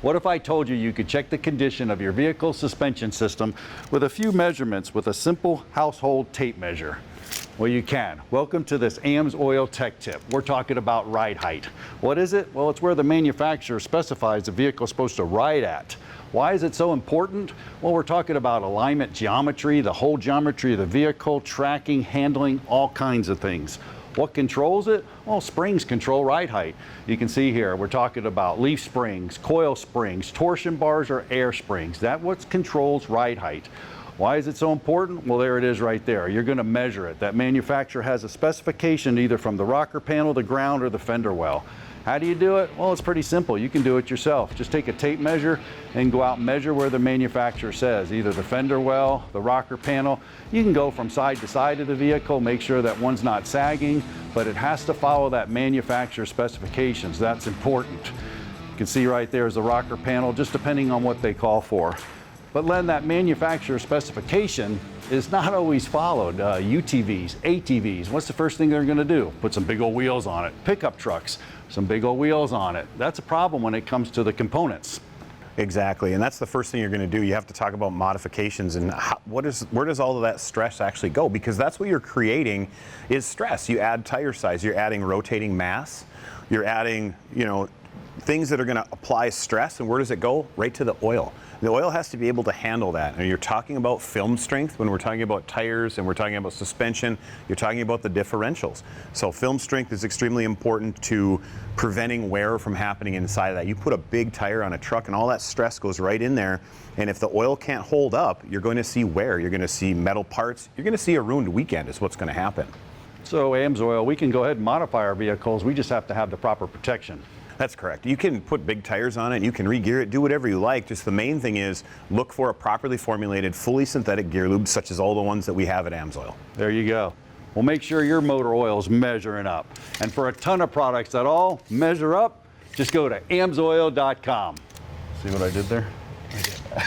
What if I told you you could check the condition of your vehicle suspension system with a few measurements with a simple household tape measure? Well, you can. Welcome to this AMSOIL Tech Tip. We're talking about ride height. What is it? Well, it's where the manufacturer specifies the vehicle is supposed to ride at. Why is it so important? Well, we're talking about alignment geometry, the whole geometry of the vehicle, tracking, handling, all kinds of things. What controls it? Well, springs control ride height. You can see here, we're talking about leaf springs, coil springs, torsion bars, or air springs. That's what controls ride height. Why is it so important? Well, there it is right there. You're going to measure it. That manufacturer has a specification either from the rocker panel, the ground, or the fender well. How do you do it? Well, it's pretty simple. You can do it yourself. Just take a tape measure and go out and measure where the manufacturer says, either the fender well, the rocker panel. You can go from side to side of the vehicle, make sure that one's not sagging, but it has to follow that manufacturer specifications. That's important. You can see right there is the rocker panel, just depending on what they call for. But then that manufacturer specification is not always followed. UTVs, ATVs, what's the first thing they're going to do? Put some big old wheels on it. Pickup trucks, some big old wheels on it. That's a problem when it comes to the components. Exactly, and that's the first thing you're going to do. You have to talk about modifications and where does all of that stress actually go? Because that's what you're creating is stress. You add tire size, you're adding rotating mass, you're adding, things that are going to apply stress, and where does it go? Right to the oil. The oil has to be able to handle that. And you're talking about film strength when we're talking about tires and we're talking about suspension, you're talking about the differentials. So film strength is extremely important to preventing wear from happening inside of that. You put a big tire on a truck and all that stress goes right in there, and if the oil can't hold up, you're going to see wear, you're going to see metal parts, you're going to see a ruined weekend is what's going to happen. So AMSOIL, we can go ahead and modify our vehicles, we just have to have the proper protection. That's correct. You can put big tires on it, you can re-gear it, do whatever you like. Just the main thing is look for a properly formulated, fully synthetic gear lube, such as all the ones that we have at AMSOIL. There you go. Well, make sure your motor oil is measuring up. And for a ton of products that all measure up, just go to AMSOIL.com. See what I did there? I did.